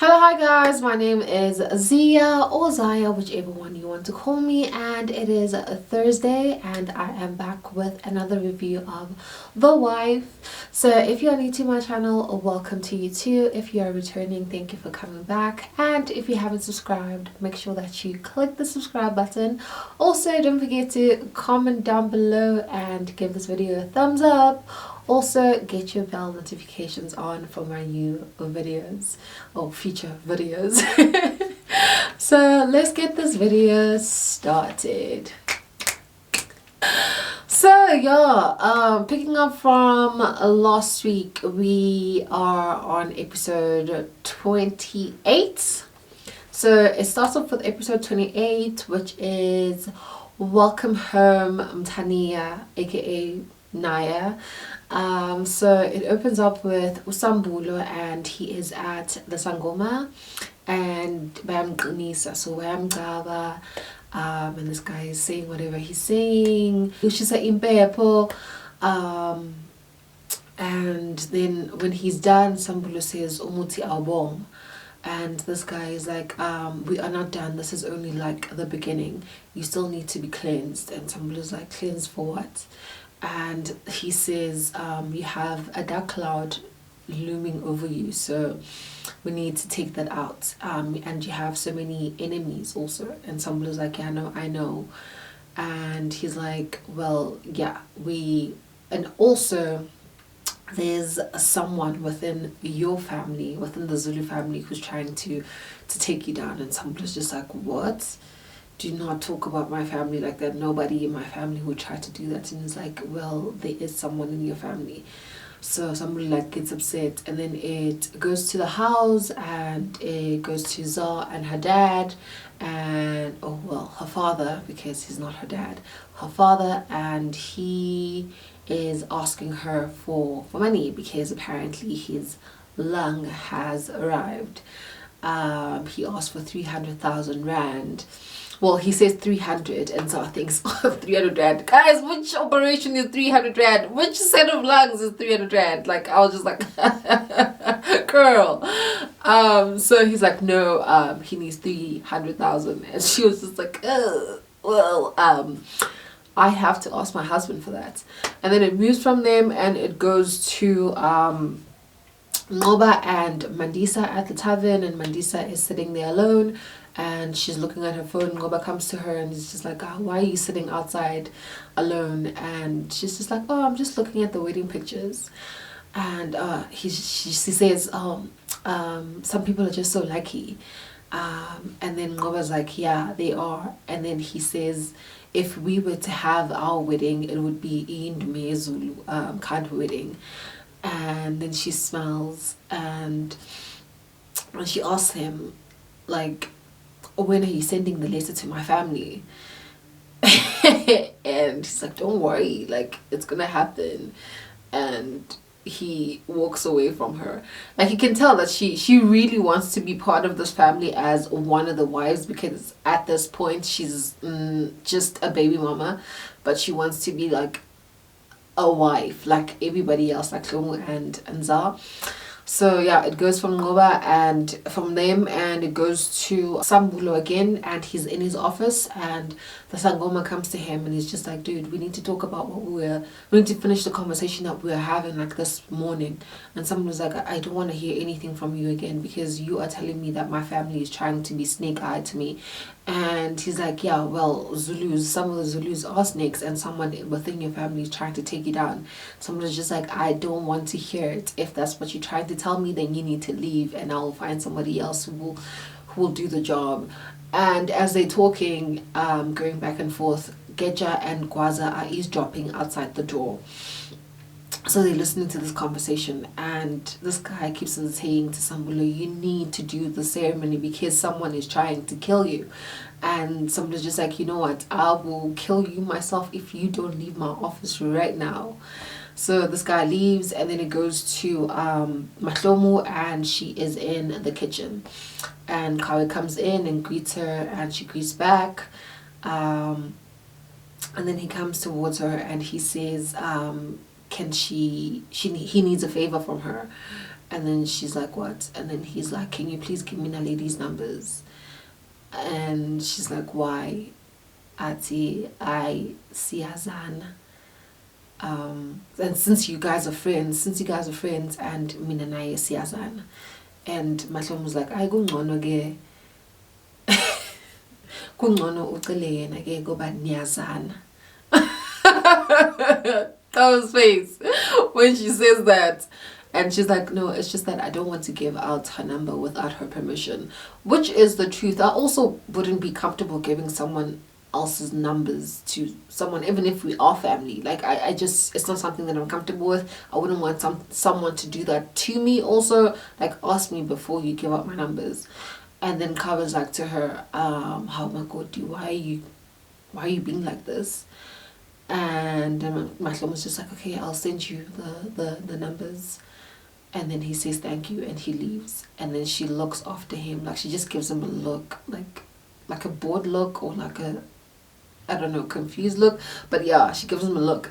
Hello, hi guys, my name is Zia or Zaya, whichever one you want to call me, and it is a Thursday and I am back with another review of The Wife. So if you are new to my channel, welcome to you too. If you are returning, thank you for coming back, and if you haven't subscribed, make sure that you click the subscribe button. Also, don't forget to comment down below and give this video a thumbs up. Also, get your bell notifications on for my new videos or future videos. So let's get this video started. So yeah, picking up from last week, we are on episode 28. So it starts off with episode 28, which is Welcome Home Mtania, aka Naya. So it opens up with Sambulo, and he is at the Sangoma and bayamqinisa, so bayamgaba, and this guy is saying whatever he's saying, which is impepo, and then when he's done, Sambulo says umuti awubong, and this guy is like, we are not done, this is only like the beginning, you still need to be cleansed. And Sambulo's like, cleansed for what? And he says, you have a dark cloud looming over you, so we need to take that out, and you have so many enemies also. And Sambulo's like, yeah, no, I know. And he's like, well, yeah, and also there's someone within your family, within the Zulu family, who's trying to take you down. And Sambulo's just like, what? Do not talk about my family like that. Nobody in my family would try to do that. And he's like, well, there is someone in your family. So somebody like gets upset, and then it goes to the house, and it goes to Za and her dad, and her father, because he's not her dad, her father, and he is asking her for money because apparently his lung has arrived. He asked for 300,000 rand. Well, he says 300, and so I think 300 rand. Guys, which operation is 300 rand? Which set of lungs is 300 rand? Like, I was just like, girl. So he's like, no, he needs 300,000. And she was just like, I have to ask my husband for that. And then it moves from them, and it goes to Ngoba and Mandisa at the tavern, and Mandisa is sitting there alone, and she's looking at her phone. Ngoba comes to her and is just like, why are you sitting outside alone? And she's just like, oh, I'm just looking at the wedding pictures. And she says, some people are just so lucky. And then Ngoba's like, yeah, they are. And then he says, if we were to have our wedding, it would be Indme Zulu kind of wedding. And then she smiles, and she asks him, like, when are you sending the letter to my family? And he's like, don't worry, like, it's gonna happen. And he walks away from her. Like, you can tell that she really wants to be part of this family as one of the wives, because at this point she's just a baby mama, but she wants to be like a wife like everybody else, like Qhawe and Za. So yeah, it goes from Ngoba and from them, and it goes to Sambulo again, and he's in his office, and the Sangoma comes to him, and he's just like, dude, we need to talk about we need to finish the conversation that we were having like this morning. And Sambulo's like, I don't want to hear anything from you again, because you are telling me that my family is trying to be snake-eyed to me. And he's like, yeah, well, some of the Zulus are snakes, and someone within your family is trying to take you down. Someone's just like, I don't want to hear it. If that's what you're trying to tell me, then you need to leave, and I'll find somebody else who will do the job. And as they're talking, going back and forth, Geja and Gwaza are eavesdropping outside the door. So they're listening to this conversation, and this guy keeps on saying to Sambulo, you need to do the ceremony because someone is trying to kill you. And Sambulo's just like, you know what, I will kill you myself if you don't leave my office right now. So this guy leaves, and then it goes to Mahlomu, and she is in the kitchen. And Qhawe comes in and greets her, and she greets back. And then he comes towards her, and he says, he needs a favor from her. And then she's like, what? And then he's like, can you please give me Naledi's numbers? And she's like, why? Ati, I siyazana. And since you guys are friends, and mina naye siyazana. And Mahlomo was like, ay kungcono ke. Kungcono ucele yena ke ngoba niyazana. That was face when she says that. And she's like, no, it's just that I don't want to give out her number without her permission. Which is the truth. I also wouldn't be comfortable giving someone else's numbers to someone, even if we are family. Like, I just, it's not something that I'm comfortable with. I wouldn't want someone to do that to me also. Like, ask me before you give out my numbers. And then Qhawe's like to her, how my God, why are you being like this? And Mahlomo was just like, okay, I'll send you the numbers. And then he says thank you and he leaves. And then she looks after him, like she just gives him a look, like a bored look, or like a, I don't know, confused look. But yeah, she gives him a look.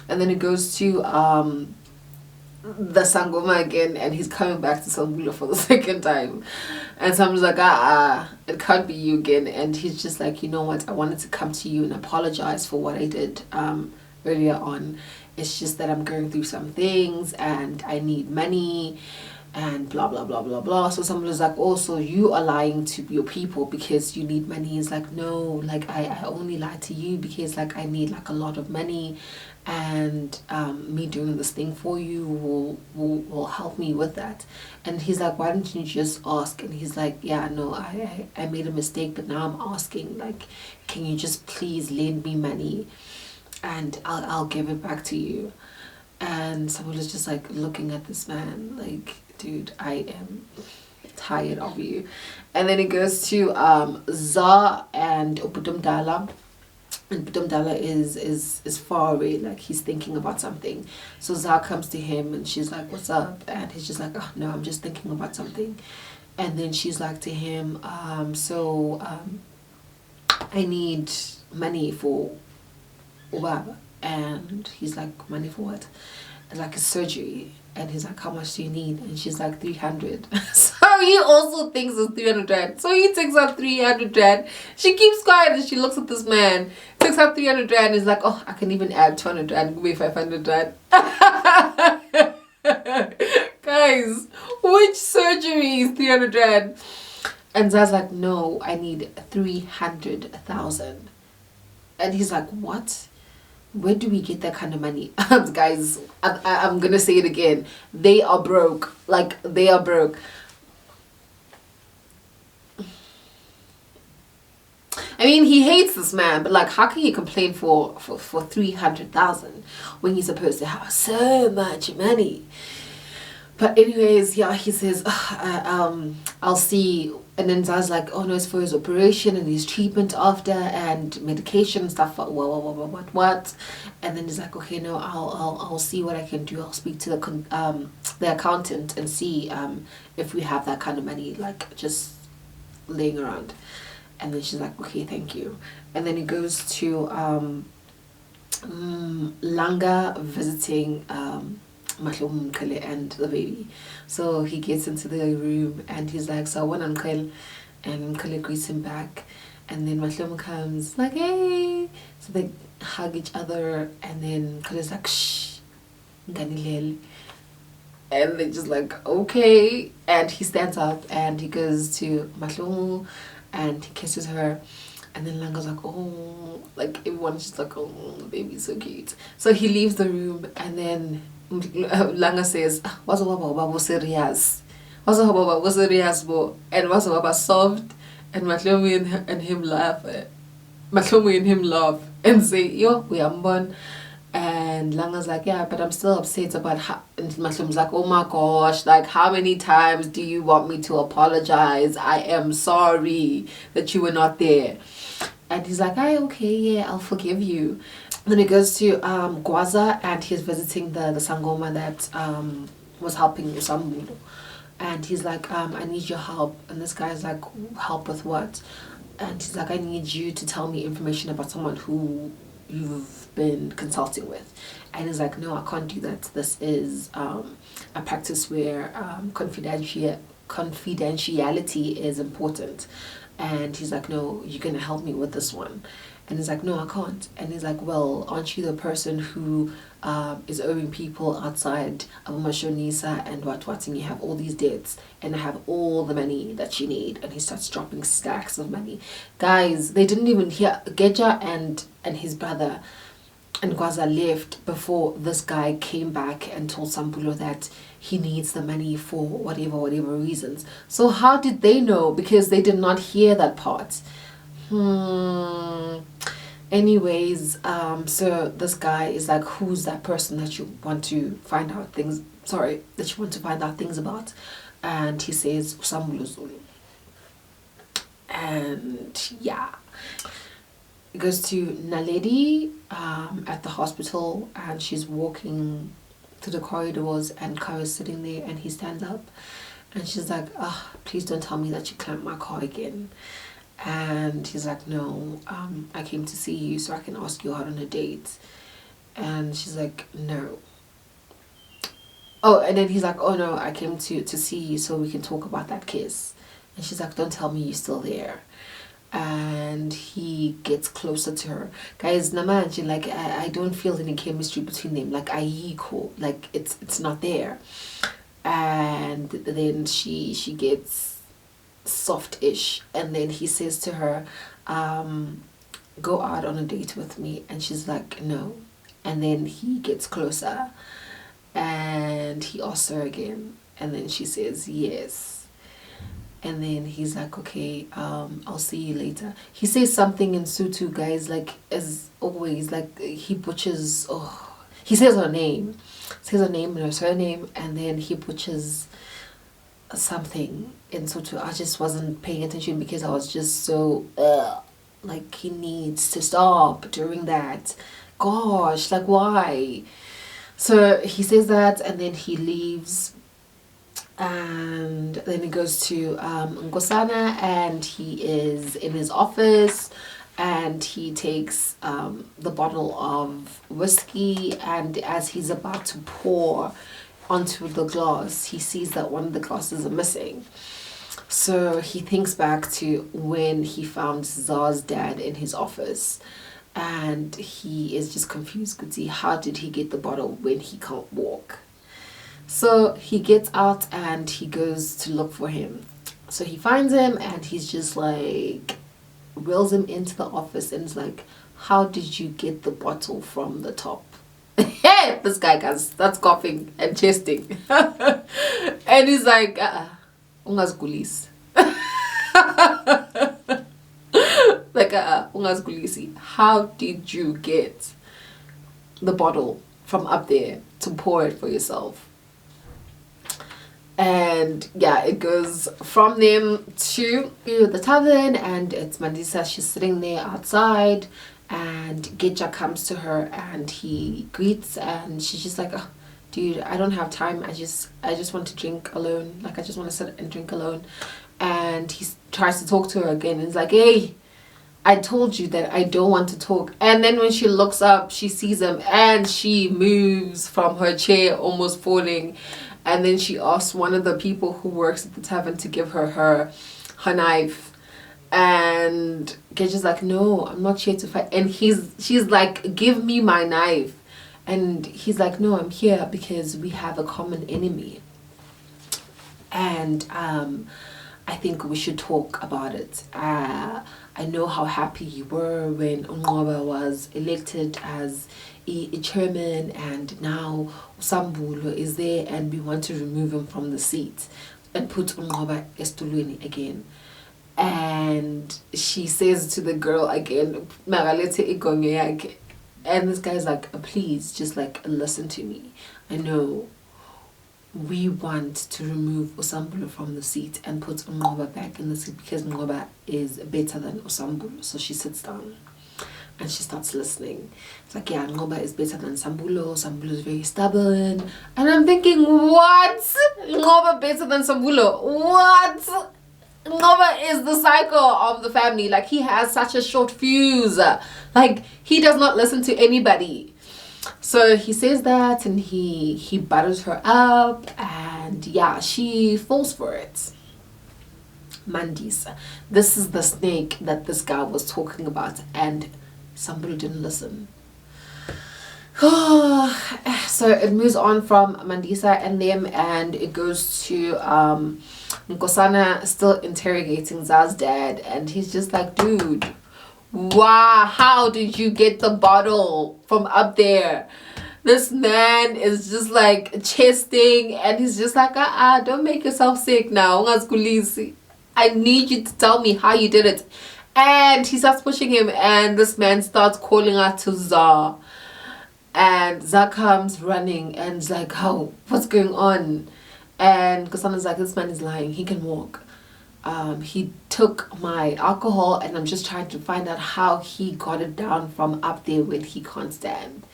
And then it goes to the Sangoma again, and he's coming back to Sambulo for the second time. And Sambulo's like, it can't be you again. And he's just like, you know what, I wanted to come to you and apologize for what I did earlier on. It's just that I'm going through some things and I need money and blah blah blah blah blah. So someone was like, also you are lying to your people because you need money. He's like, no, like I only lied to you because like I need like a lot of money, and me doing this thing for you will help me with that. And he's like, why don't you just ask? And he's like, yeah, no, I made a mistake, but now I'm asking, like, can you just please lend me money and I'll give it back to you? And someone was just like looking at this man like, dude, I am tired of you. And then it goes to Za and omdala. And omdala is far away, like he's thinking about something. So Za comes to him and she's like, what's up? And he's just like, oh no, I'm just thinking about something. And then she's like to him, I need money for ubaba. And he's like, money for what? Like a surgery. And he's like, how much do you need? And she's like, 300. So he also thinks it's 300 rand. So he takes out 300 rand. She keeps quiet and she looks at this man, takes out 300 rand, and is like, oh, I can even add 200 rand, give me 500 rand. Guys, which surgery is 300 rand? And Za's like, no, I need 300,000. And he's like, what? Where do we get that kind of money? Guys, I'm gonna say it again. They are broke. Like, they are broke. I mean, he hates this man, but like, how can he complain for 300,000 when he's supposed to have so much money? But anyways, yeah, he says, I'll see. And then Za's like, oh no, it's for his operation and his treatment after and medication and stuff. What? And then he's like, okay, no, I'll see what I can do. I'll speak to the accountant and see if we have that kind of money, like just laying around. And then she's like, okay, thank you. And then he goes to Langa visiting Mahlomo and the baby. So he gets into the room and he's like, so I want Uncle, and Nkele greets him back, and then Mahlomo comes like, hey, so they hug each other, and then Nkele's like, shh, Nganilele. And they're just like, okay. And he stands up and he goes to Mahlomo and he kisses her. And then Langa's like, oh, like everyone's just like, oh, the baby's so cute. So he leaves the room, and then Langa says, what's about serious? What's about serious, bo? And what's about soft? And Mahlomo and him laugh. Mahlomo and him laugh and say, yo, we are born. And Langa's like, yeah, but I'm still upset about how. And Mahlomo's like, oh my gosh, like how many times do you want me to apologize? I am sorry that you were not there. And he's like, hey, okay, yeah, I'll forgive you. Then he goes to Gwaza, and he's visiting the Sangoma that was helping Sambulo. And he's like, I need your help. And this guy's like, help with what? And he's like, I need you to tell me information about someone who you've been consulting with. And he's like, no, I can't do that. This is a practice where confidentiality is important. And he's like, no, you're going to help me with this one. And he's like, no, I can't. And he's like, well, aren't you the person who is owing people outside Abumashonisa and what, and you have all these debts, and I have all the money that you need. And he starts dropping stacks of money. Guys, they didn't even hear. Geja and his brother and Gwaza left before this guy came back and told Sambulo that he needs the money for whatever reasons. So how did they know? Because they did not hear that part. Anyways, so this guy is like, who's that person that you want to find out things about? And he says Sambulo Zulu. And yeah, it goes to Naledi at the hospital, and she's walking through the corridors, and Qhawe is sitting there, and he stands up, and she's like, please don't tell me that you clamped my car again. And he's like, no, I came to see you so I can ask you out on a date. And she's like, no. Oh, and then he's like, oh no, I came to see you so we can talk about that kiss. And she's like, don't tell me you're still there. And he gets closer to her. Guys, imagine, like, I don't feel any chemistry between them. Like, like, it's not there. And then she gets soft-ish, and then he says to her, go out on a date with me. And she's like, no. And then he gets closer, and he asks her again, and then she says yes. And then he's like, okay, I'll see you later. He says something in Sutu, guys, like, as always, like, he butchers, he says her name and her surname, and then he butchers something in Sutu. I just wasn't paying attention because I was just so, like, he needs to stop doing that. Gosh, like, why? So he says that, and then he leaves. And then he goes to Nkosana, and he is in his office, and he takes the bottle of whiskey, and as he's about to pour onto the glass, he sees that one of the glasses are missing. So he thinks back to when he found Za's dad in his office, and he is just confused. Kuti, how did he get the bottle when he can't walk? So he gets out and he goes to look for him. So he finds him, and he's just like, wheels him into the office and is like, how did you get the bottle from the top? Hey, this guy, guys, that's coughing and chesting. And he's like, ungas gulis. Like, ungas gulisi. How did you get the bottle from up there to pour it for yourself? And yeah, it goes from them to the tavern, and it's Mandisa. She's sitting there outside, and Geja comes to her, and he greets, and she's just like, dude, I don't have time. I just want to drink alone. Like, I just want to sit and drink alone. And he tries to talk to her again, and he's like, hey, I told you that I don't want to talk. And then when she looks up, she sees him, and she moves from her chair, almost falling. And then she asks one of the people who works at the tavern to give her knife. And Geja's like, no, I'm not here to fight. And she's like, give me my knife. And he's like, no, I'm here because we have a common enemy. And I think we should talk about it. I know how happy you were when Nkhoba was elected as a chairman, and now Sambulo is there, and we want to remove him from the seat and put Nkhoba estulweni again. And she says to the girl again, and this guy's like, please, just like, listen to me. I know we want to remove Sambulo from the seat and put Nkhoba back in the seat because Nkhoba is better than Sambulo. So she sits down and she starts listening. It's like, yeah, Nkhoba is better than Sambulo. Sambulo is very stubborn. And I'm thinking, what? Nkhoba better than Sambulo? What? Ngoba is the cycle of the family. Like, he has such a short fuse. Like, he does not listen to anybody. So he says that, and he butters her up, and yeah, she falls for it. Mandisa. This is the snake that this guy was talking about, and somebody didn't listen. So it moves on from Mandisa and them, and it goes to Nkosana still interrogating Za's dad, and he's just like, dude, wow, how did you get the bottle from up there? This man is just like chesting, and he's just like, don't make yourself sick now. I need you to tell me how you did it. And he starts pushing him, and this man starts calling out to Za. And Za comes running and is like, how? What's going on? And Nkosana's like, this man is lying. He can walk. He took my alcohol, and I'm just trying to find out how he got it down from up there when he can't stand.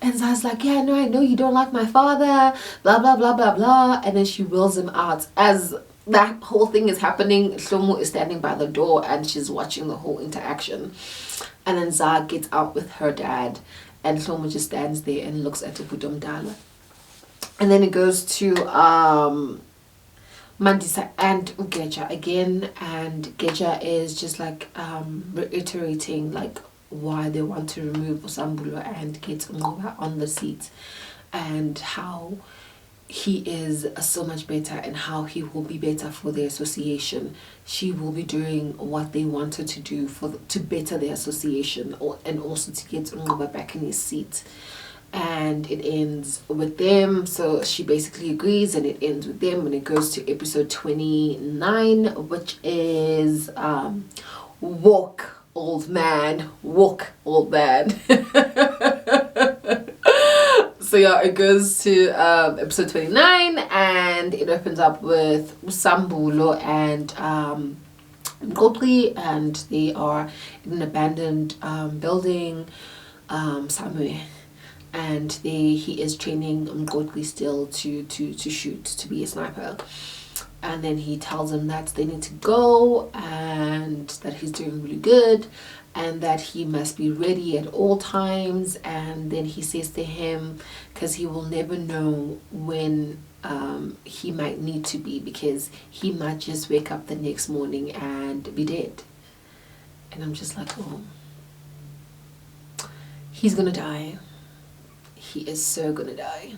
And Za's like, yeah, no, I know you don't like my father, blah, blah, blah, blah, blah. And then she wheels him out. As that whole thing is happening, Shlomo is standing by the door, and she's watching the whole interaction. And then Za gets out with her dad, and Shlomo just stands there and looks at ubhuti omdala. And then it goes to Mandisa and Geja again, and Geja is just like reiterating like why they want to remove Sambulo and get Ngoba on the seat, and how he is so much better, and how he will be better for the association. She will be doing what they wanted to do to better the association, and also to get Ngoba back in his seat. And it ends with them, so she basically agrees, and it ends with them when it goes to episode 29, which is walk old man. So yeah, it goes to episode 29, and it opens up with Sambulo and Nkosana, and they are in an abandoned building somewhere, and he is training Nkosana still to shoot, to be a sniper. And then he tells them that they need to go, and that he's doing really good, and that he must be ready at all times. And then he says to him, because he will never know when he might need to be, because he might just wake up the next morning and be dead. And I'm just like, oh, he's gonna die. He is so gonna die.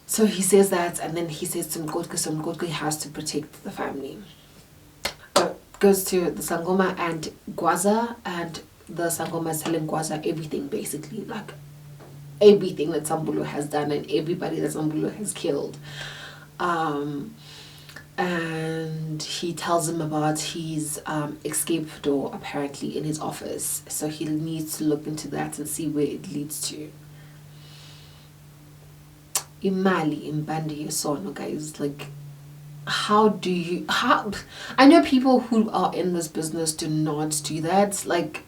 So he says that, and then he says to Nkosana has to protect the family. Goes to the Sangoma and Gwaza, and the Sangoma is telling Gwaza everything, basically, like everything that Sambulo has done and everybody that Sambulo has killed. And he tells him about his escape door apparently in his office, so he needs to look into that and see where it leads to. Imali imbandi yosono, guys. Like, how I know people who are in this business do not do that, like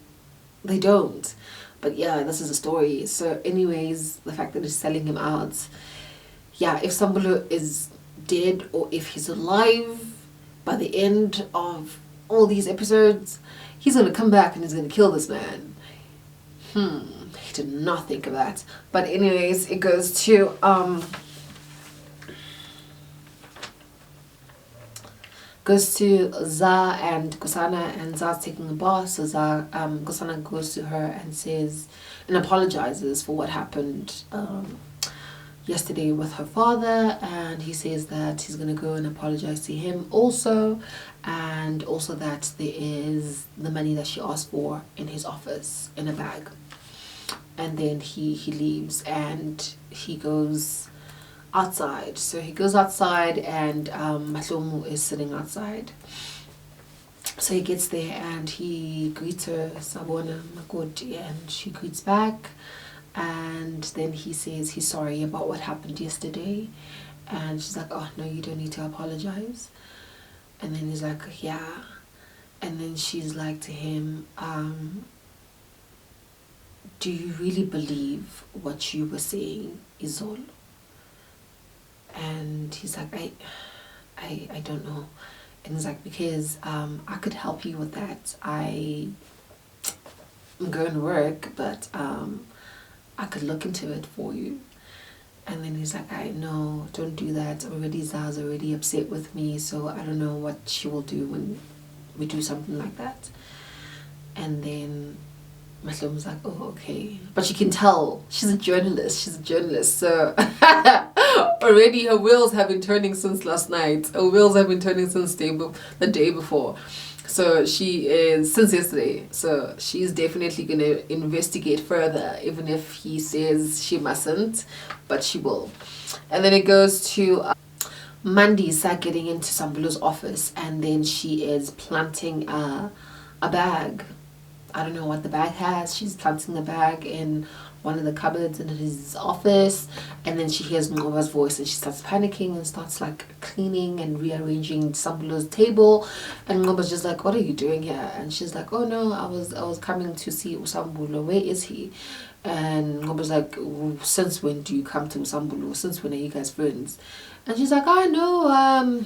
they don't, but yeah, this is a story. So anyways, the fact that he's selling him out, yeah, if Sambulo is dead or if he's alive by the end of all these episodes, he's gonna come back and he's gonna kill this man. He did not think of that. But anyways, it goes to Za and Nkosana, and Za's taking a bath. So Nkosana goes to her and says and apologizes for what happened yesterday with her father, and he says that he's gonna go and apologize to him also, and also that there is the money that she asked for in his office in a bag. And then he leaves, and he goes outside. So he goes outside, and Mahlomu is sitting outside. So he gets there and he greets her, Sabona Makoti, and she greets back. And then he says he's sorry about what happened yesterday. And she's like, oh no, you don't need to apologize. And then he's like, yeah. And then she's like to him, do you really believe what you were saying is all? And he's like, I don't know. And he's like, because I could help you with that. I'm going to work, but I could look into it for you. And then he's like, I know, don't do that. Already Za's already upset with me, so I don't know what she will do when we do something like that. And then Mahlomo's like, oh, okay. But you can tell she's a journalist. So already her wheels have been turning since last night. Her wheels have been turning since the day before. So she is, since yesterday. So she's definitely going to investigate further, even if he says she mustn't, but she will. And then it goes to Mandisa getting into Sambulo's office, and then she is planting a bag. I don't know what the bag has. She's planting the bag in one of the cupboards in his office, and then she hears Ngoba's voice and she starts panicking and starts like cleaning and rearranging Sambulo's table. And Ngoba's just like, what are you doing here? And she's like, oh no, I was coming to see Sambulo. Where is he? And Ngoba's like, since when do you come to Sambulo? Since when are you guys friends? And she's like, I know, and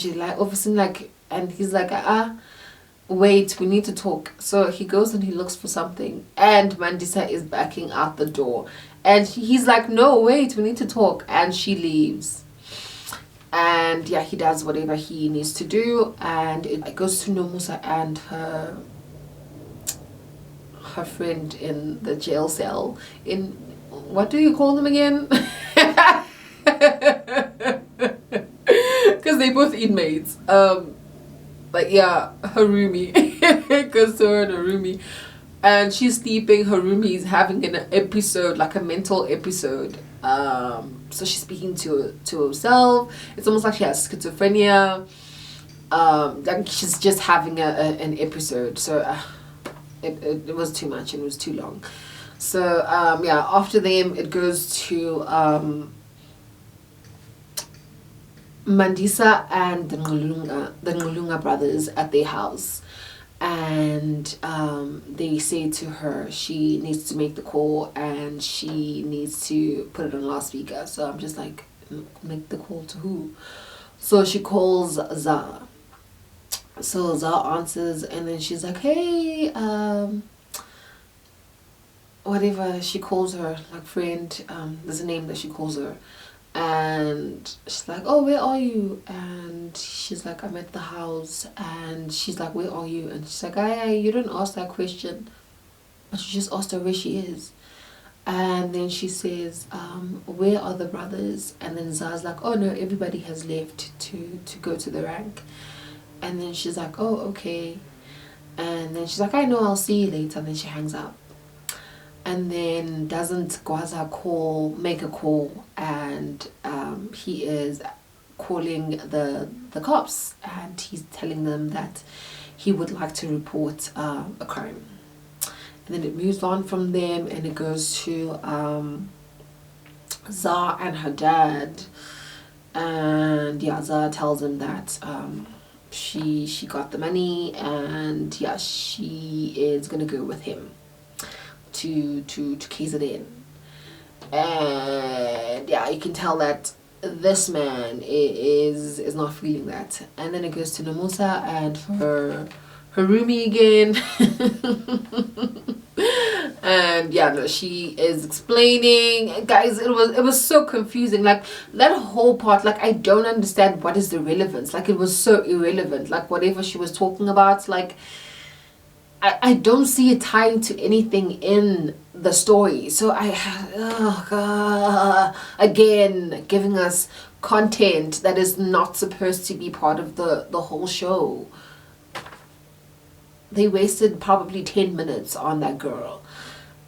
she's like, obviously, like, and he's like, wait, we need to talk. So he goes and he looks for something, and Mandisa is backing out the door, and he's like, no, wait, we need to talk. And she leaves, and yeah, he does whatever he needs to do, and it goes to Nomusa and her friend in the jail cell. In, what do you call them again? Because they both inmates. But yeah, her roomie. Goes to her and her roomie, and she's sleeping. Her roomie is having an episode, like a mental episode. So she's speaking to herself. It's almost like she has schizophrenia. Like she's just having an episode. So it was too much and it was too long. So yeah, after them it goes to Mandisa and the Ngulunga brothers at their house, and they say to her she needs to make the call and she needs to put it on loudspeaker. So I'm just like, make the call to who? So she calls Za. So Za answers, and then she's like, hey, whatever she calls her, like friend, there's a name that she calls her. And she's like, oh, where are you? And she's like, I'm at the house. And she's like, where are you? And she's like, you didn't ask that question, but you just asked her where she is. And then she says, where are the brothers? And then Za's like, oh no, everybody has left to go to the rank. And then she's like, oh, okay. And then she's like, I know, I'll see you later. And then she hangs up. And then doesn't Gwaza make a call, and he is calling the cops, and he's telling them that he would like to report a crime. And then it moves on from them, and it goes to Za and her dad. And yeah, Za tells him that she got the money, and yeah, she is gonna go with him to KZN. And yeah, you can tell that this man is not feeling that. And then it goes to Nomusa and her roomie again. And yeah, no, she is explaining, guys, it was so confusing, like that whole part. Like, I don't understand what is the relevance. Like, it was so irrelevant, like whatever she was talking about, like I don't see it tying to anything in the story. So again, giving us content that is not supposed to be part of the whole show. They wasted probably 10 minutes on that girl.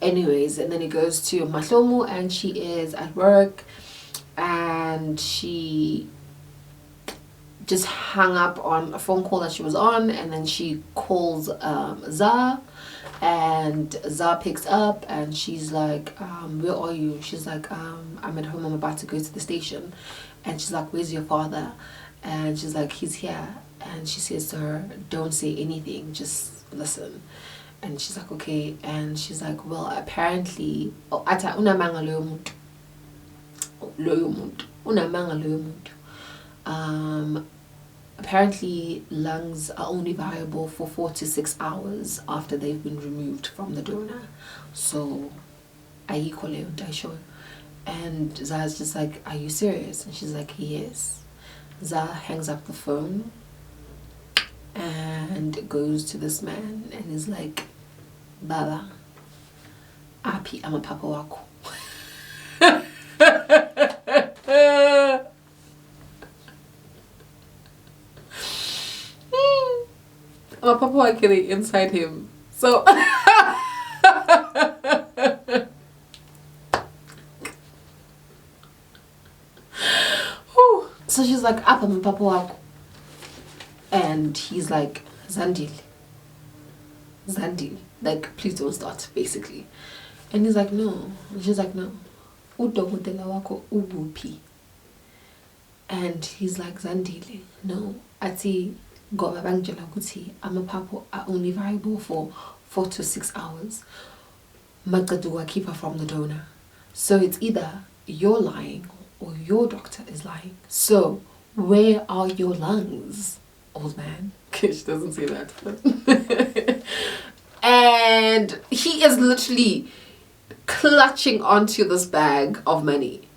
Anyways, and then it goes to Mahlomo, and she is at work, and she just hung up on a phone call that she was on, and then she calls Za, and Za picks up, and she's like, where are you? She's like, I'm at home, I'm about to go to the station. And she's like, where's your father? And she's like, he's here. And she says to her, don't say anything, just listen. And she's like, okay. And she's like, well, apparently ata unamanga loyo muntu apparently lungs are only viable for 4 to 6 hours after they've been removed from the donor. So ayikho leyo nto ayishoyo. And Za's just like, are you serious? And she's like, yes. Za hangs up the phone and goes to this man and is like, Baba, api amapapa wako. Amapapa wake inside him. So so she's like, apa amapapa wako. And he's like, Zandile. Like, please don't start, basically. And he's like, no. And she's like, no. Udokotela wako ubhuti. And he's like, Zandile, no. Ati goba bangela ukuthi amapapa are only viable for 4 to 6 hours. Magaduwa keep her from the donor. So it's either you're lying or your doctor is lying. So where are your lungs, old man? She doesn't say that. And he is literally clutching onto this bag of money.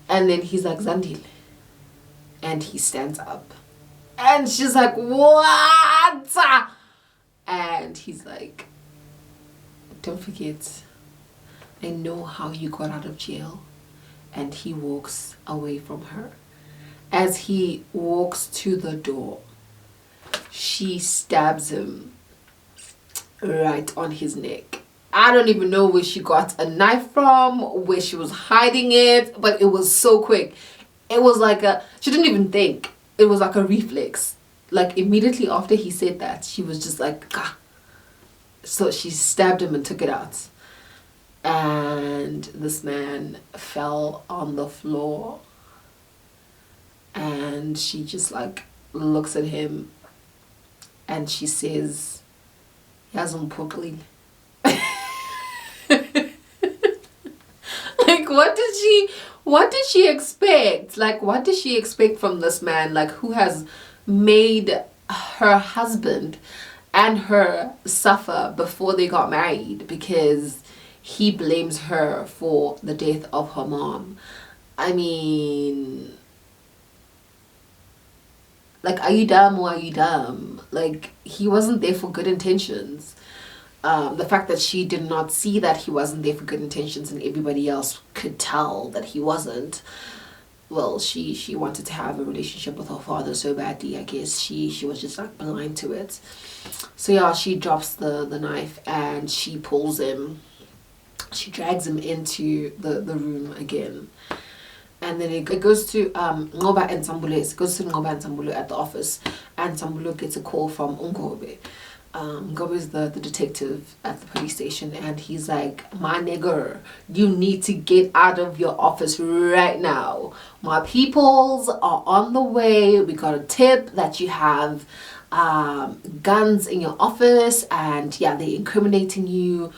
And then he's like, Zandile. And he stands up. And she's like, what? And he's like, don't forget, I know how you got out of jail. And he walks away from her. As he walks to the door, she stabs him right on his neck. I don't even know where she got a knife from, where she was hiding it, but it was so quick. It was like she didn't even think. It was like a reflex. Like immediately after he said that, she was just like, gah. So she stabbed him and took it out. And this man fell on the floor. And she just like looks at him and she says, Yazumpoklile. Like, what did she expect? Like, what did she expect from this man, like, who has made her husband and her suffer before they got married because he blames her for the death of her mom? I mean, like, are you dumb or are you dumb? Like, he wasn't there for good intentions. The fact that she did not see that he wasn't there for good intentions and everybody else could tell that he wasn't. Well, she wanted to have a relationship with her father so badly. I guess she was just like blind to it. So yeah, she drops the knife and she pulls him. She drags him into the room again. And then it goes to Qhawe and Sambulo. It goes to Qhawe and Sambulo at the office. And Sambulo gets a call from Qhawe. Qhawe is the detective at the police station. And he's like, my nigger, you need to get out of your office right now. My peoples are on the way. We got a tip that you have guns in your office. And yeah, they're incriminating you.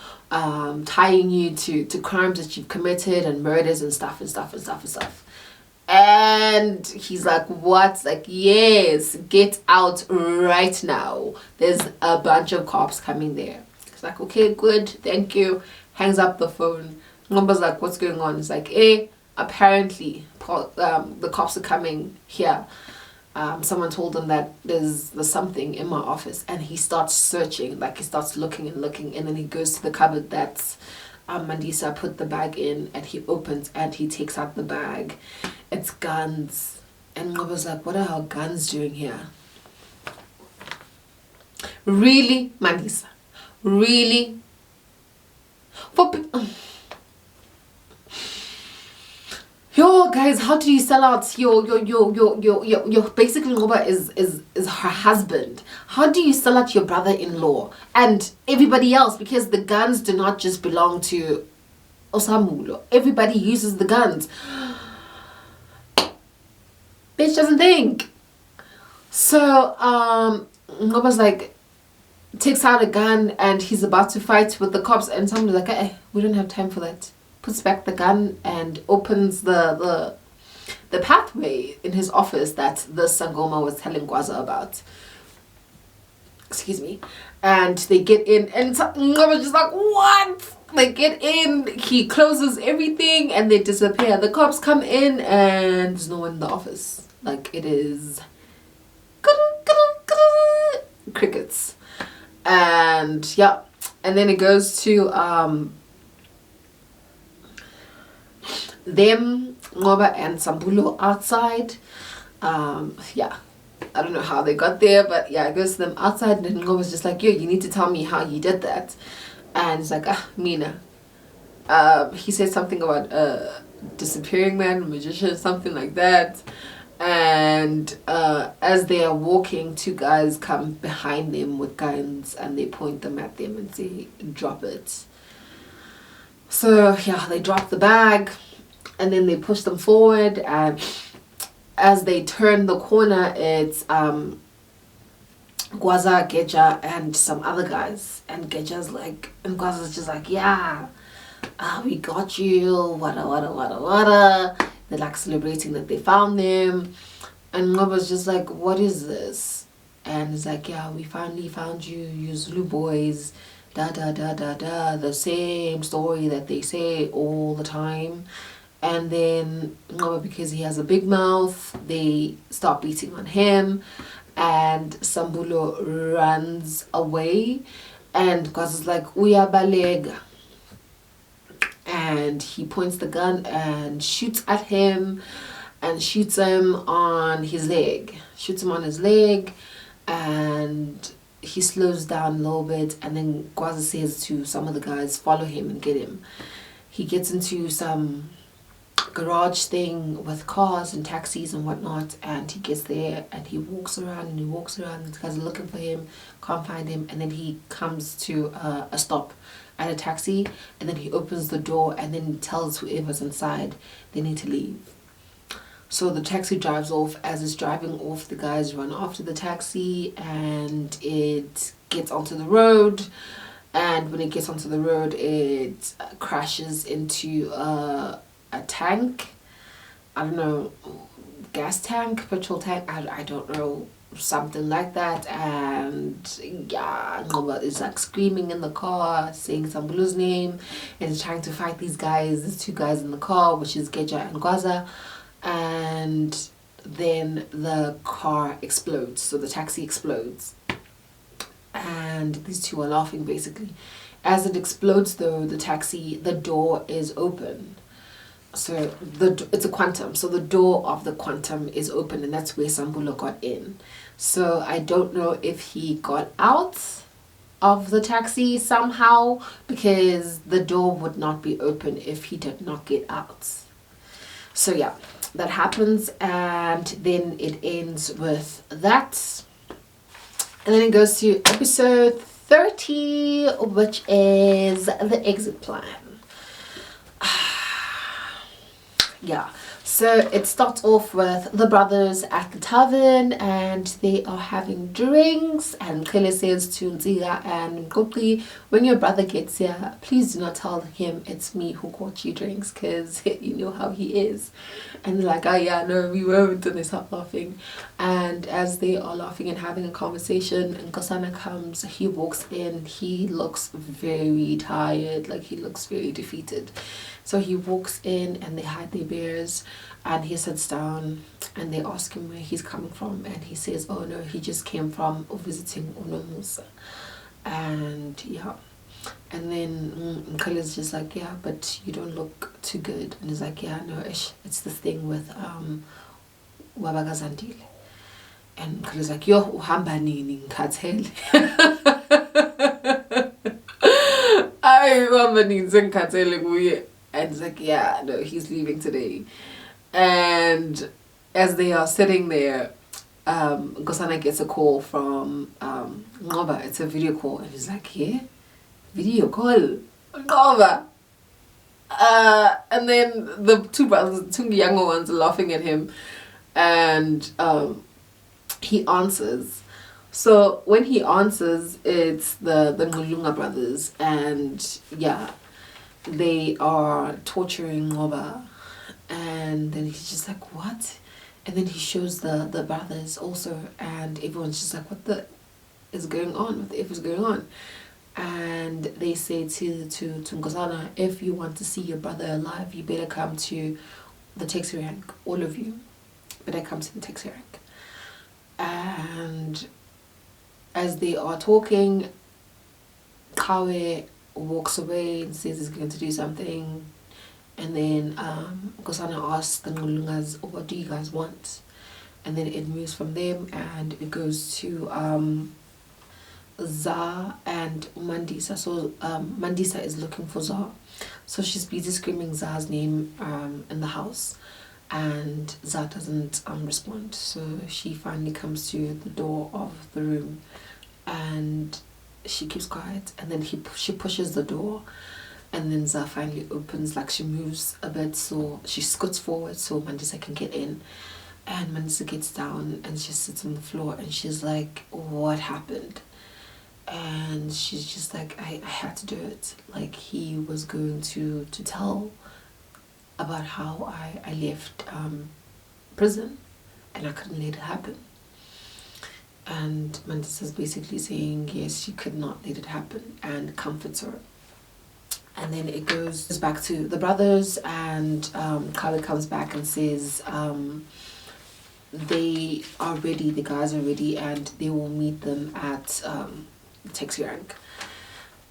Tying you to crimes that you've committed and murders and stuff. And he's like, what? Like, yes, get out right now. There's a bunch of cops coming there. He's like, okay, good, thank you. Hangs up the phone. Number's like, what's going on? It's like, apparently the cops are coming here. Someone told him that there's something in my office, and he starts searching, like he starts looking, and then he goes to the cupboard that Mandisa put the bag in, and he opens and he takes out the bag. It's guns. And I was like, what are our guns doing here? Really, Mandisa? Really? Yo, guys, how do you sell out your basically Ngoba is her husband. How do you sell out your brother-in-law and everybody else? Because the guns do not just belong to Osamulo. Everybody uses the guns. Bitch doesn't think. So Ngoba's like, takes out a gun and he's about to fight with the cops, and someone's like, we don't have time for that. Puts back the gun and opens the the pathway in his office that the Sangoma was telling Gwaza about. Excuse me. And they get in, and I was just like, what? They get in, he closes everything, and they disappear. The cops come in, and there's no one in the office. Like, it is crickets. And yeah, and then it goes to them, Qhawe and Sambulo outside. Yeah, I don't know how they got there, but yeah, it goes to them outside, and then Qhawe's just like, yo, you need to tell me how you did that. And it's like, Mina. He said something about disappearing man, magician, something like that. And as they are walking, two guys come behind them with guns, and they point them at them and say, drop it. So yeah, they drop the bag, and then they push them forward, and as they turn the corner, it's Gwaza, Geja, and some other guys. And Geja's like, and Gwaza's just like, yeah, we got you, wada. They're like celebrating that they found them. And Qhawe's just like, what is this? And it's like, yeah, we finally found you, you Zulu boys, the same story that they say all the time. And then Qhawe, because he has a big mouth, they start beating on him, and Sambulo runs away, and Gwaza's like, uyabalega. And he points the gun and shoots at him, and shoots him on his leg. And he slows down a little bit, and then Gwaza says to some of the guys, follow him and get him. He gets into some garage thing with cars and taxis and whatnot, and he gets there, and he walks around, and the guys are looking for him, can't find him, and then he comes to a stop at a taxi, and then he opens the door and then tells whoever's inside they need to leave. So the taxi drives off. As it's driving off, the guys run after the taxi, and it gets onto the road, and when it gets onto the road, it crashes into a tank. I don't know, gas tank, petrol tank, I don't know, something like that. And yeah, Qhawe is like screaming in the car, saying Sambulo's name, and he's trying to fight these guys. There's two guys in the car, which is Geja and Gwaza. And then the car explodes, so the taxi explodes, and these two are laughing basically. As it explodes though, the door is open. So it's a quantum, so the door of the quantum is open, and that's where Sambulo got in. So I don't know if he got out of the taxi somehow, because the door would not be open if he did not get out. So yeah, that happens, and then it ends with that. And then it goes to episode 30, which is the exit plan. Yeah, so it starts off with the brothers at the tavern, and they are having drinks, and Kele says to Nziga and Nkokli, when your brother gets here, please do not tell him it's me who got you drinks, because you know how he is. And they're like, oh yeah, no, we won't, and they start laughing. And as they are laughing and having a conversation, Nkosana comes, he walks in, he looks very tired, like he looks very defeated. So he walks in, and they hide their beers, and he sits down, and they ask him where he's coming from, and he says, oh no, he just came from visiting Unomusa. And yeah, and then Nkale's just like, yeah, but you don't look too good. And he's like, yeah, no, it's the thing with Wabagazandile. And Nkale's like, yo, uhamba nini ngikhathele. Ay, uhamba nini ngikhathele kuye. And it's like, yeah, no, he's leaving today. And as they are sitting there, Nkosana gets a call from Qhawe. It's a video call, and he's like, yeah, video call, Qhawe. And then the two brothers, two younger ones, are laughing at him, and he answers. So when he answers, it's the Ngulunga brothers, and yeah, they are torturing Qhawe, And then he's just like, what? And then he shows the brothers also, and everyone's just like, what the is going on? What the F is going on? And they say to Nkosana, if you want to see your brother alive, you better come to the taxi rank. All of you better come to the taxi rank. And as they are talking, Qhawe walks away and says he's going to do something. And then Nkosana asks the Ngulungas, what do you guys want? And then it moves from them and it goes to Za and Mandisa. So Mandisa is looking for Za. So she's busy screaming Za's name in the house. And Za doesn't respond. So she finally comes to the door of the room. And she keeps quiet. And then she pushes the door. And then Za finally opens, like she moves a bit, so she scoots forward so Mandisa can get in. And Mandisa gets down and she sits on the floor and she's like, what happened? And she's just like, I had to do it. Like, he was going to tell about how I left prison and I couldn't let it happen. And Mandisa's basically saying, yes, she could not let it happen, and comforts her. And then it goes back to the brothers, and Qhawe comes back and says they are ready, the guys are ready, and they will meet them at the taxi rank.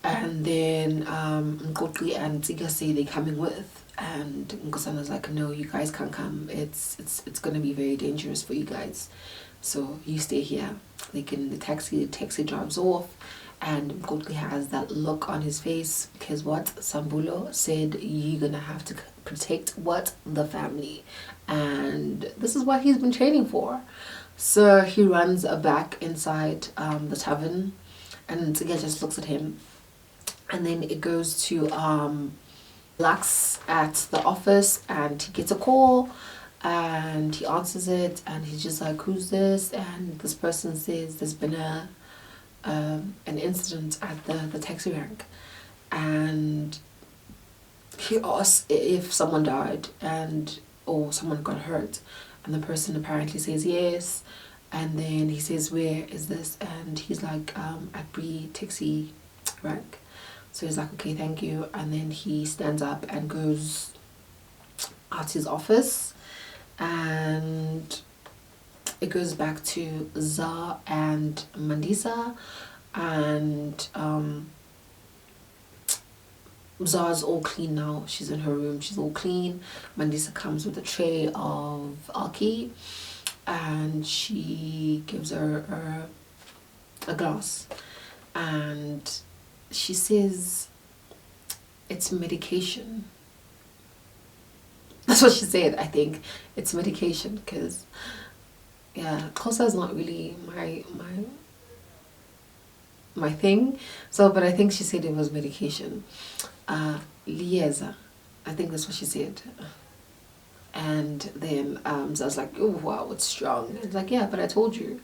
And then Nkotli and Tsiga say they're coming with, and Nkosana's like, no, you guys can't come. It's gonna be very dangerous for you guys. So you stay here. They get in the taxi drives off. And Nkotli has that look on his face because what Sambulo said, you're gonna have to protect what? The family. And this is what he's been training for. So he runs back inside the tavern, and Tsiga just looks at him. And then it goes to Lux at the office, and he gets a call and he answers it, and he's just like, who's this? And this person says there's been an incident at the taxi rank, and he asks if someone died or someone got hurt, and the person apparently says yes. And then he says, where is this? And he's like, at Bree taxi rank. So he's like, okay, thank you. And then he stands up and goes out his office, and it goes back to Za and Mandisa, and Za's all clean now. She's in her room, she's all clean. Mandisa comes with a tray of alki, and she gives her a glass, and she says it's medication. That's what she said, I think. It's medication, because yeah, Xhosa is not really my thing. So, but I think she said it was medication. Lieza, I think that's what she said. And then so I was like, oh wow, it's strong. And it's like, yeah, but I told you.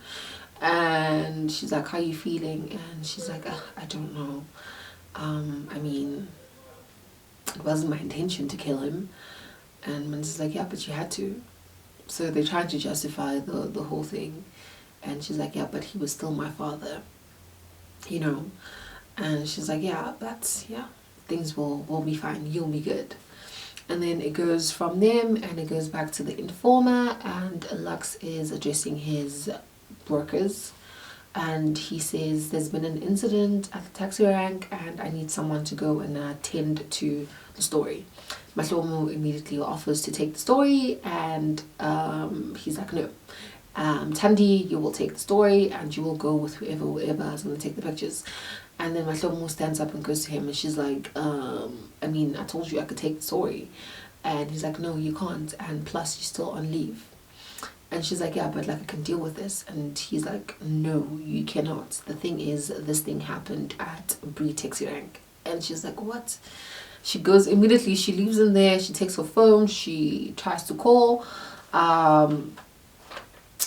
And she's like, how are you feeling? And she's like, I don't know. I mean, it wasn't my intention to kill him. And Mandisa's like, yeah, but you had to. So they tried to justify the whole thing. And she's like, yeah, but he was still my father, you know. And she's like, yeah, but yeah, things will be fine, you'll be good. And then it goes from them and it goes back to the informer, and Lux is addressing his workers, and he says there's been an incident at the taxi rank and I need someone to go and attend to the story. Mahlomo immediately offers to take the story, and he's like, no, Tandi, you will take the story and you will go with whoever is going to take the pictures. And then Mahlomo stands up and goes to him, and she's like, I mean, I told you I could take the story. And he's like, no, you can't, and plus you're still on leave. And she's like, yeah, but like I can deal with this. And he's like, no, you cannot. The thing is, this thing happened at Bree taxi rank. And she's like, what? She goes immediately, she leaves him there, she takes her phone, she tries to call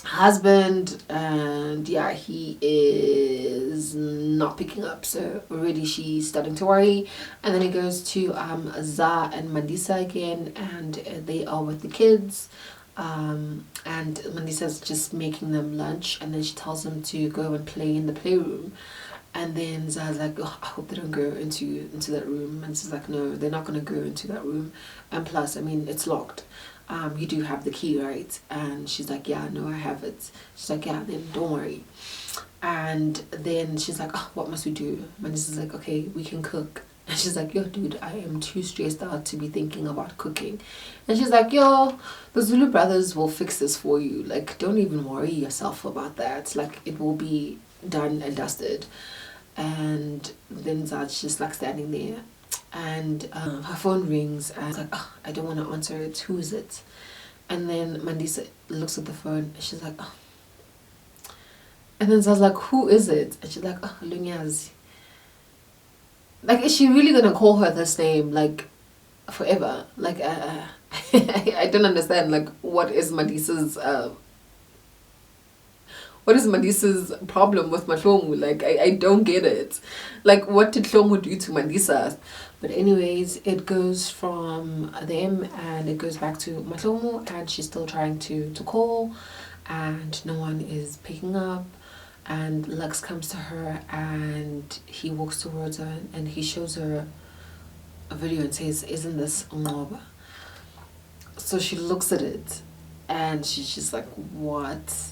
husband, and yeah, he is not picking up, so already she's starting to worry. And then it goes to Za and Mandisa again, and they are with the kids, and Mandisa's just making them lunch, and then she tells them to go and play in the playroom. And then Za's like, oh, I hope they don't go into that room. And she's like, no, they're not going to go into that room. And plus, I mean, it's locked. You do have the key, right? And she's like, yeah, no, I have it. She's like, yeah, then don't worry. And then she's like, oh, what must we do? And this is like, okay, we can cook. And she's like, yo, dude, I am too stressed out to be thinking about cooking. And she's like, yo, the Zulu brothers will fix this for you. Like, don't even worry yourself about that. Like, it will be done and dusted. And then Zad's just like standing there, and her phone rings, and it's like, oh, I don't want to answer it. Who is it? And then Mandisa looks at the phone, and she's like, oh. And then Zad's like, who is it? And she's like, oh, Lunyazi. Like, is she really gonna call her this name like forever? Like, I don't understand. Like, what is Mandisa's problem with Mahlomu? Like, I don't get it. Like, what did Hlomu do to Mandisa? But anyways, it goes from them and it goes back to Mahlomu, and she's still trying to call, and no one is picking up. And Lux comes to her, and he walks towards her, and he shows her a video and says, isn't this Ngoba? So she looks at it, and she's just like, what?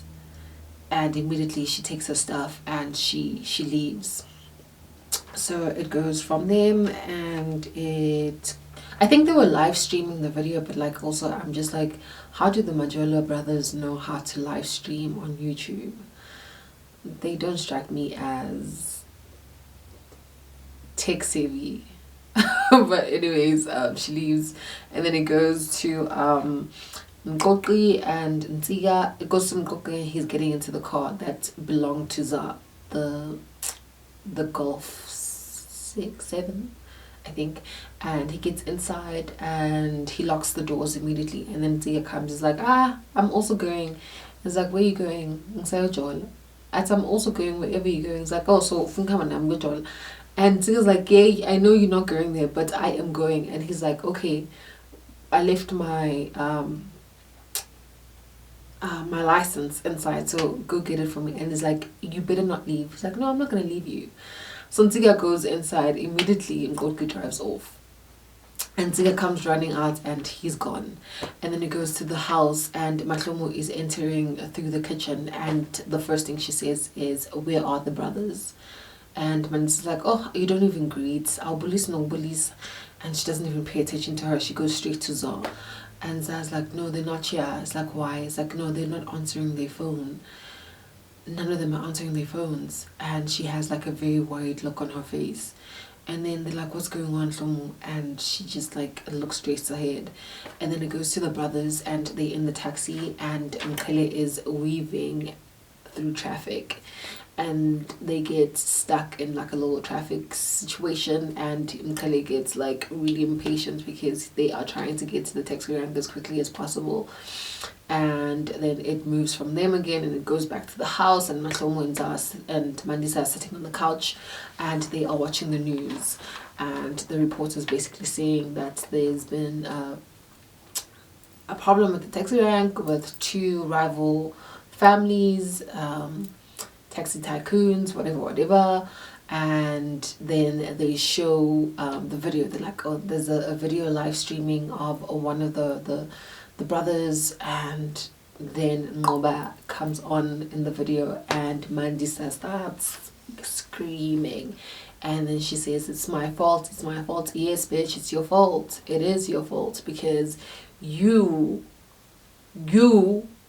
And immediately she takes her stuff and she leaves. So it goes from them, and I think they were live streaming the video, but like, also I'm just like, how do the Majola brothers know how to live stream on YouTube? They don't strike me as tech savvy. But anyways, she leaves, and then it goes to Nkoki and Ntiga. It goes to Nkoki, he's getting into the car that belonged to Za, the Golf 7, I think. And he gets inside and he locks the doors immediately, and then Ntiga comes, he's like, I'm also going. He's like, where are you going? I'm also going wherever you're going. He's like, oh, so I'm going. And Ntiga's like, yeah, I know you're not going there, but I am going. And he's like, okay, I left my my license inside, so go get it for me. And he's like, you better not leave. He's like, no, I'm not gonna leave you. So Ntiga goes inside immediately, and Nkoki drives off. And Ntiga comes running out, and he's gone. And then he goes to the house, and Mahlomu is entering through the kitchen, and the first thing she says is, where are the brothers? And Mandisa's like, oh, you don't even greet. Our bullies no bullies. And she doesn't even pay attention to her. She goes straight to Za. And Za's like, no, they're not here. It's like, why? It's like, no, they're not answering their phone. None of them are answering their phones. And she has like a very worried look on her face. And then they're like, what's going on, Hlomu? And she just like looks straight ahead. And then it goes to the brothers, and they're in the taxi, and Mkele is weaving through traffic. And they get stuck in like a little traffic situation, and Mkele gets like really impatient because they are trying to get to the taxi rank as quickly as possible. And then it moves from them again, and it goes back to the house, and Mahlomu and Mandisa are sitting on the couch, and they are watching the news. And the reporter is basically saying that there's been a problem with the taxi rank with two rival families, taxi tycoons, whatever. And then they show the video. They're like, oh, there's a video live streaming of one of the brothers, and then Ngoba comes on in the video, and Mandisa starts screaming, and then she says, it's my fault. Yes, bitch, it's your fault. It is your fault, because you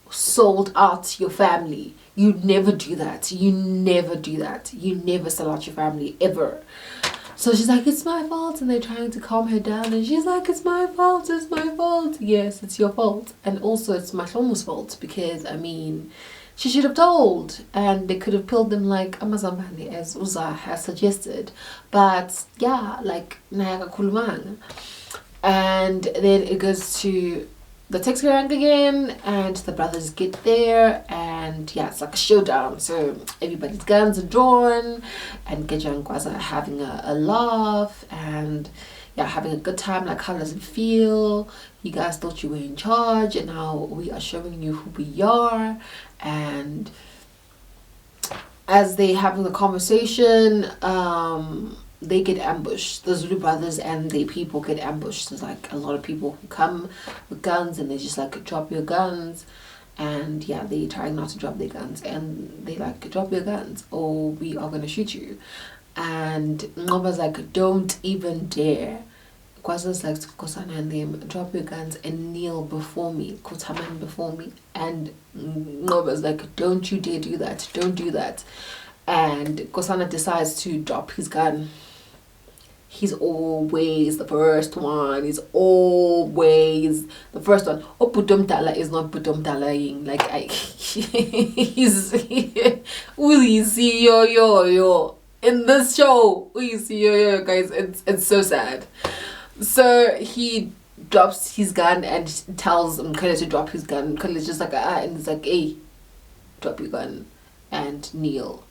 sold out your family. You never do that. You never sell out your family, ever. So she's like, it's my fault. And they're trying to calm her down. And she's like, it's my fault. Yes, it's your fault. And also it's Mahlomu's fault, because, I mean, she should have told. And they could have killed them like Amazambani, as Uza has suggested. But, yeah, like, Nayaga Kulumang. And then it goes to the taxi rank again, and the brothers get there, and yeah, it's like a showdown. So everybody's guns are drawn, and Geja and Nkosana are having a laugh, and yeah, having a good time. Like, how does it feel? You guys thought you were in charge, and now we are showing you who we are. And as they having the conversation, they get ambushed. The Zulu brothers and the people get ambushed. There's like a lot of people who come with guns, and they just like, drop your guns. And yeah, they trying not to drop their guns, and they like, drop your guns or we are gonna shoot you. And Ngoba's like, don't even dare. Kwaza's like to Nkosana and them, drop your guns and kneel before me, Kutaman before me. And Ngoba's like, don't you dare do that, don't do that. And Nkosana decides to drop his gun. He's always the first one. He's always the first one. Oh, Pudomdala is not Pudomdalaing. Like, he's we see yo. In this show, we see yo, guys. It's so sad. So he drops his gun and tells Mkhele to drop his gun. Mkhele's just like, and he's like, hey, drop your gun and kneel.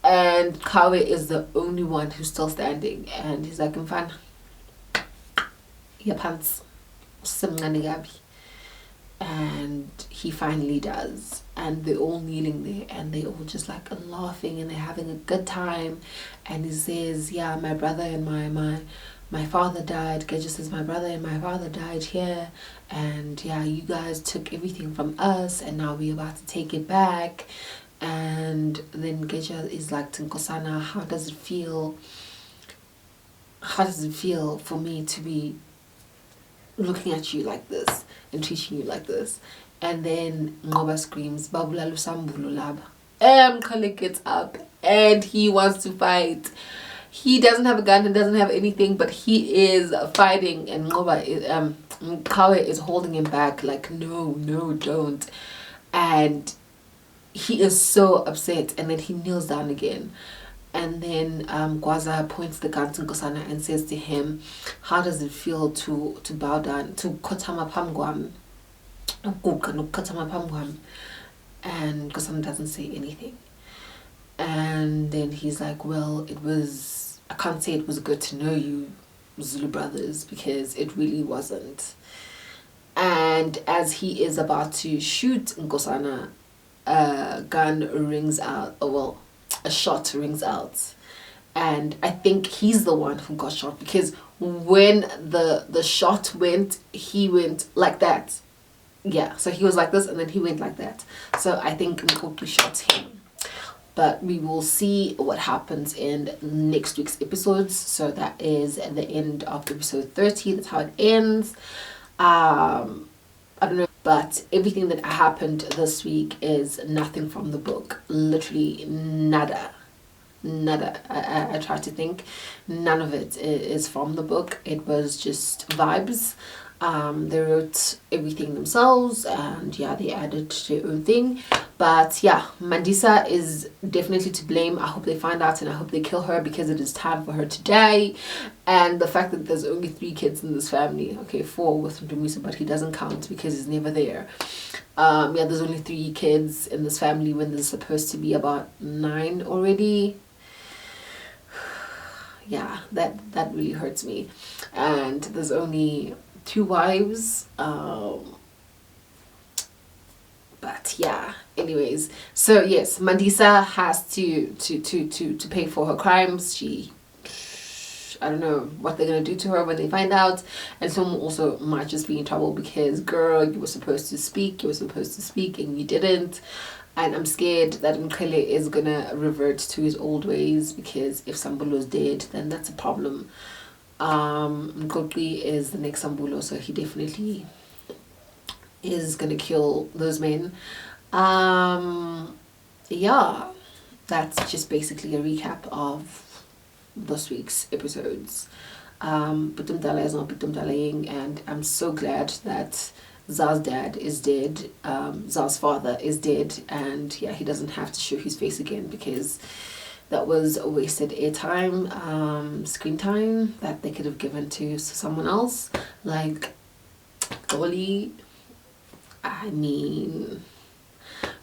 And Qhawe is the only one who's still standing, and he's like, Mfana, your pants, and he finally does, and they're all kneeling there, and they all just like laughing, and they're having a good time. And he says, yeah, my brother and my father died. Geja says, my brother and my father died here, and yeah, you guys took everything from us, and now we're about to take it back. And then Geja is like to Nkosana, how does it feel for me to be looking at you like this and treating you like this? And then Ngoba screams, Babula Sambulo laba. Nkele gets up and he wants to fight. He doesn't have a gun and doesn't have anything, but he is fighting, and Qhawe is holding him back, like, no, don't. And he is so upset, and then he kneels down again. And then Gwaza points the gun to Nkosana and says to him, how does it feel to bow down, to kotama pamgwam? And Nkosana doesn't say anything. And then he's like, well, I can't say it was good to know you, Zulu brothers, because it really wasn't. And as he is about to shoot Nkosana, a gun rings out, a shot rings out, and I think he's the one who got shot, because when the shot went, he went like that. Yeah, so he was like this, and then he went like that. So I think Nkosana shot him. But we will see what happens in next week's episodes. So that is at the end of episode 30. That's how it ends. I don't know, but everything that happened this week is nothing from the book. Literally nada. I tried to think. None of it is from the book. It was just vibes. They wrote everything themselves, and yeah, they added their own thing. But yeah, Mandisa is definitely to blame. I hope they find out, and I hope they kill her, because it is time for her to die. And the fact that there's only 3 kids in this family, okay, 4 with Dumisa, but he doesn't count because he's never there. Yeah, there's only 3 kids in this family when there's supposed to be about 9 already. Yeah, that really hurts me. And there's only 2 wives. But yeah, anyways, so yes, Mandisa has to pay for her crimes. I don't know what they're gonna do to her when they find out. And someone also might just be in trouble, because girl, you were supposed to speak, and you didn't. And I'm scared that Mkhele is gonna revert to his old ways, because if Sambulo's dead, then that's a problem. Nkokli is the next Sambulo, so he definitely is gonna kill those men. Yeah, that's just basically a recap of this week's episodes. Putumdala is not Putumdalaying, and I'm so glad that Za's dad is dead. Za's father is dead, and yeah, he doesn't have to show his face again, because that was a wasted airtime, screen time that they could have given to someone else, like Dolly. I mean,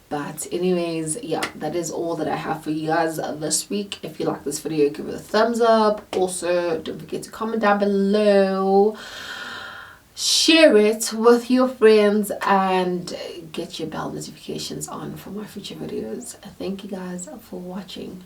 but anyways, yeah, that is all that I have for you guys this week. If you like this video, give it a thumbs up. Also, don't forget to comment down below, share it with your friends, and get your bell notifications on for my future videos. Thank you guys for watching.